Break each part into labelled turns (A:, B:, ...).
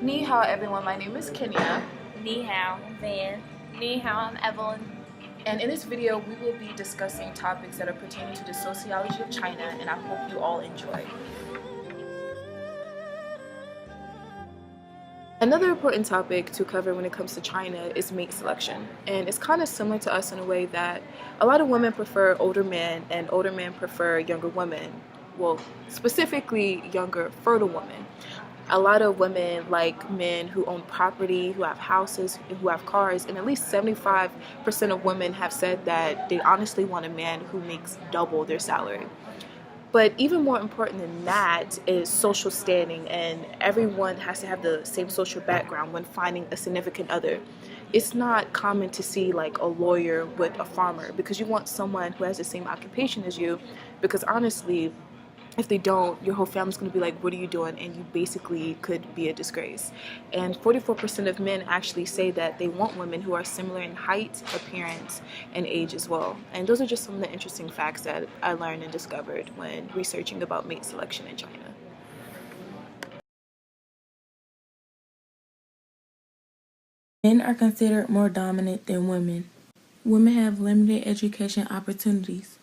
A: Ni hao everyone, my name is Kenya.
B: Ni hao, Van.
C: Ni hao, I'm Evelyn.
A: And in this video, we will be discussing topics that are pertaining to the sociology of China, and I hope you all enjoy. Another important topic to cover when it comes to China is mate selection. And it's kind of similar to us in a way that a lot of women prefer older men and older men prefer younger women. Well, specifically younger fertile women. A lot of women like men who own property, who have houses, who have cars, and at least 75% of women have said that they honestly want a man who makes double their salary. But even more important than that is social standing, and everyone has to have the same social background when finding a significant other. It's not common to see like a lawyer with a farmer because you want someone who has the same occupation as you, because honestly, if they don't, your whole family's going to be like, what are you doing? And you basically could be a disgrace. And 44% of men actually say that they want women who are similar in height, appearance, and age as well. And those are just some of the interesting facts that I learned and discovered when researching about mate selection in China.
D: Men are considered more dominant than women. Women have limited education opportunities.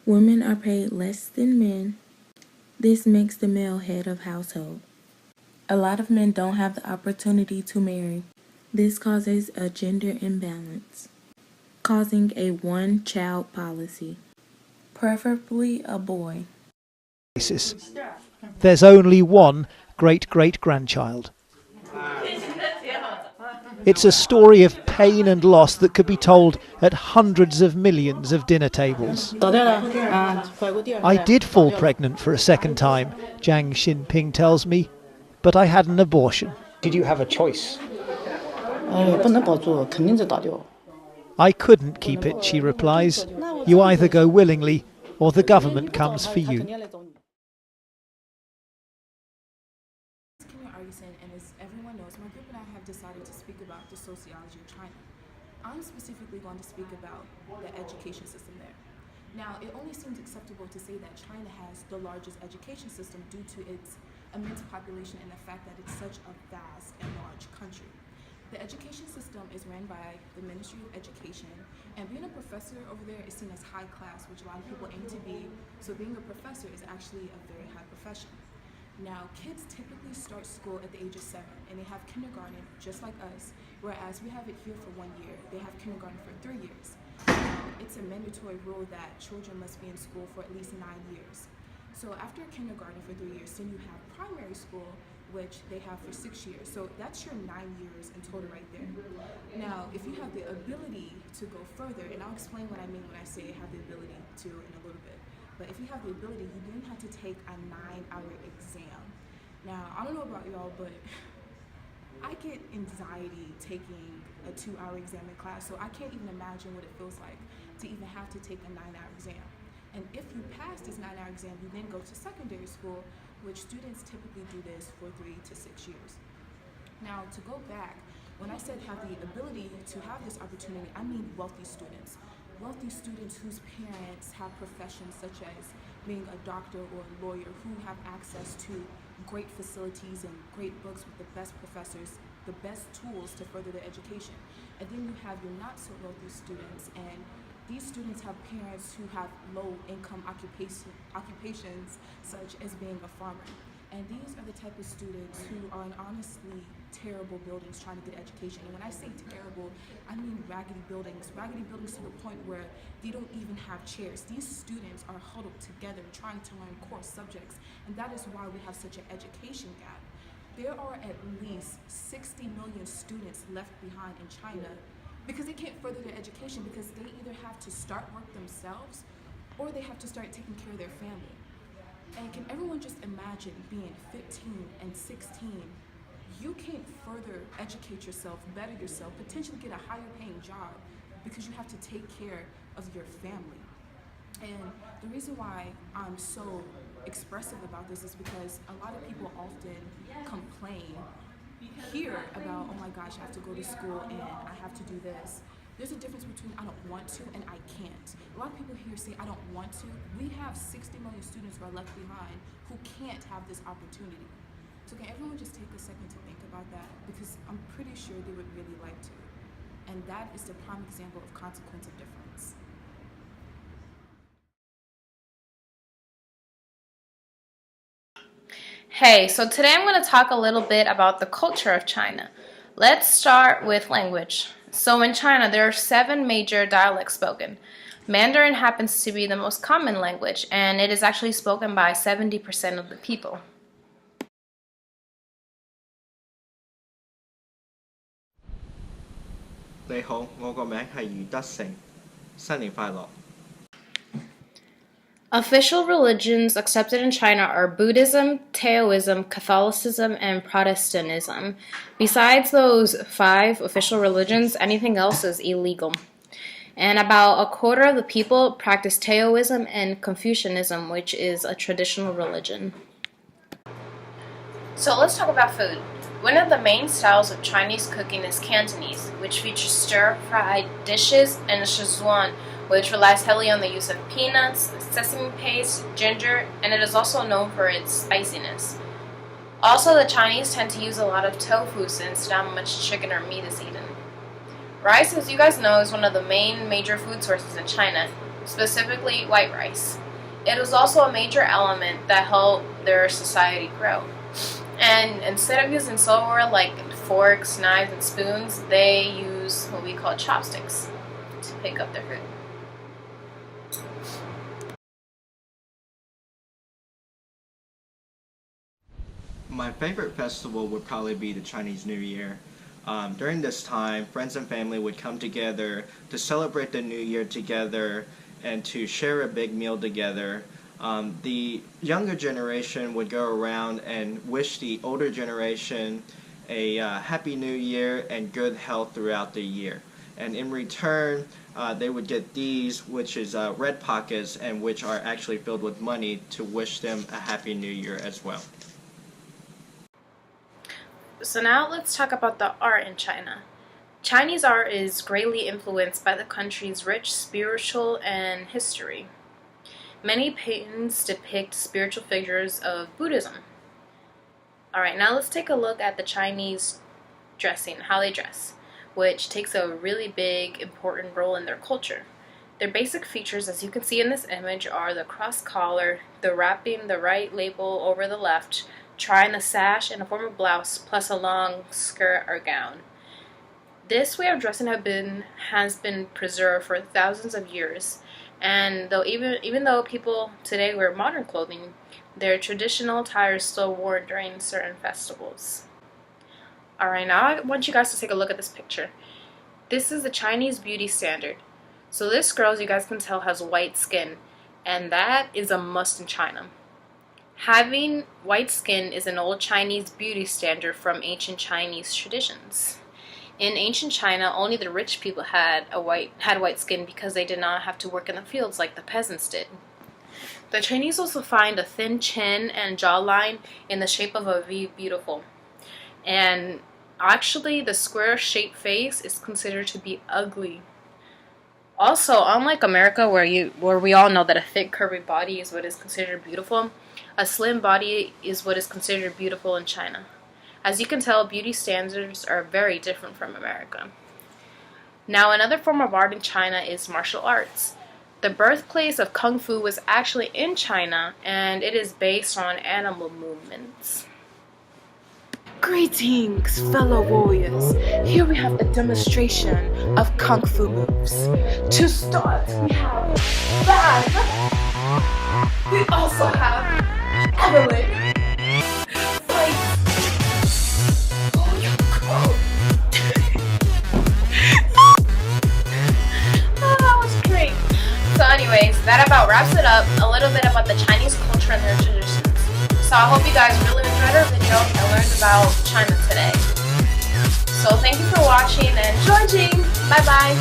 D: Women are paid less than men. This makes the male head of household. A lot of men don't have the opportunity to marry. This causes a gender imbalance, causing a one-child policy, preferably a boy.
E: There's only one great-great-grandchild. It's a story of pain and loss that could be told at hundreds of millions of dinner tables. I did fall pregnant for a second time, Jiang Xinping tells me, but I had an abortion.
F: Did you have a choice?
E: I couldn't keep it, she replies. You either go willingly or the government comes for you.
A: And as everyone knows, my group and I have decided to speak about the sociology of China. I'm specifically going to speak about the education system there. Now, it only seems acceptable to say that China has the largest education system due to its immense population and the fact that it's such a vast and large country. The education system is ran by the Ministry of Education, and being a professor over there is seen as high class, which a lot of people aim to be, so being a professor is actually a very high profession. Now, kids typically start school at the age of 7, and they have kindergarten just like us, whereas we have it here for 1 year. They have kindergarten for 3 years. It's a mandatory rule that children must be in school for at least 9 years. So after kindergarten for 3 years, then you have primary school, which they have for 6 years. So that's your 9 years in total right there. Now, if you have the ability to go further, and I'll explain what I mean when I say have the ability to in a little bit. But if you have the ability, you then have to take a 9-hour exam. Now, I don't know about y'all, but I get anxiety taking a 2-hour exam in class, so I can't even imagine what it feels like to even have to take a 9-hour exam. And if you pass this 9-hour exam, you then go to secondary school, which students typically do this for 3 to 6 years. Now, to go back, when I said have the ability to have this opportunity, I mean wealthy students. Wealthy students whose parents have professions such as being a doctor or a lawyer, who have access to great facilities and great books with the best professors, the best tools to further their education. And then you have your not so wealthy students, and these students have parents who have low income occupations such as being a farmer. And these are the type of students who are in honestly terrible buildings trying to get education. And when I say terrible, I mean raggedy buildings to the point where they don't even have chairs. These students are huddled together trying to learn core subjects, and that is why we have such an education gap. There are at least 60 million students left behind in China because they can't further their education because they either have to start work themselves or they have to start taking care of their family. And can everyone just imagine being 15 and 16? You can't further educate yourself, better yourself, potentially get a higher paying job because you have to take care of your family. And the reason why I'm so expressive about this is because a lot of people often complain here about, oh my gosh, I have to go to school and I have to do this. There's a difference between I don't want to and I can't. A lot of people here say I don't want to. We have 60 million students who are left behind who can't have this opportunity. So can everyone just take a second to think about about that because I'm pretty sure they would really like to. And that is the prime example of consequence of difference.
C: Hey, so today I'm going to talk a little bit about the culture of China. Let's start with language. So in China, there are 7 major dialects spoken. Mandarin happens to be the most common language, and it is actually spoken by 70% of the people.
F: 你好，我個名係余德成，新年快樂。
C: Official religions accepted in China are Buddhism, Taoism, Catholicism, and Protestantism. Besides those 5 official religions, anything else is illegal. And about a quarter of the people practice Taoism and Confucianism, which is a traditional religion. So let's talk about food. One of the main styles of Chinese cooking is Cantonese, which features stir-fried dishes, and Szechuan, which relies heavily on the use of peanuts, sesame paste, ginger, and it is also known for its spiciness. Also, the Chinese tend to use a lot of tofu since not much chicken or meat is eaten. Rice, as you guys know, is one of the main major food sources in China, specifically white rice. It is also a major element that helped their society grow. And instead of using silverware like forks, knives, and spoons, they use what we call chopsticks to pick up their food.
F: My favorite festival would probably be the Chinese New Year. During this time, friends and family would come together to celebrate the New Year together and to share a big meal together. The younger generation would go around and wish the older generation a happy New Year and good health throughout the year. And in return, they would get these, which is red pockets, and which are actually filled with money to wish them a happy New Year as well.
C: So now let's talk about the art in China. Chinese art is greatly influenced by the country's rich spiritual and history. Many paintings depict spiritual figures of Buddhism. Alright, now let's take a look at the Chinese dressing, how they dress, which takes a really big, important role in their culture. Their basic features, as you can see in this image, are the cross collar, the wrapping the right label over the left, trying a sash and a formal blouse, plus a long skirt or gown. This way of dressing has been preserved for thousands of years, and even though people today wear modern clothing, their traditional attire is still worn during certain festivals. Alright, now I want you guys to take a look at this picture. This is the Chinese beauty standard. So this girl, as you guys can tell, has white skin, and that is a must in China. Having white skin is an old Chinese beauty standard from ancient Chinese traditions. In ancient China, only the rich people had white skin because they did not have to work in the fields like the peasants did. The Chinese also find a thin chin and jawline in the shape of a V beautiful. And actually, the square-shaped face is considered to be ugly. Also, unlike America, where we all know that a thick, curvy body is what is considered beautiful, a slim body is what is considered beautiful in China. As you can tell, beauty standards are very different from America. Now, another form of art in China is martial arts. The birthplace of Kung Fu was actually in China, and it is based on animal movements.
A: Greetings, fellow warriors. Here we have a demonstration of Kung Fu moves. To start, we have Van. We also have Evelyn. Fight. Oh, you're cool.
C: Oh, that was great. So anyways, that about wraps it up. A little bit about the Chinese culture and their traditions. So I hope you guys really enjoyed our video and learned about China today. So thank you for watching and judging. Bye bye.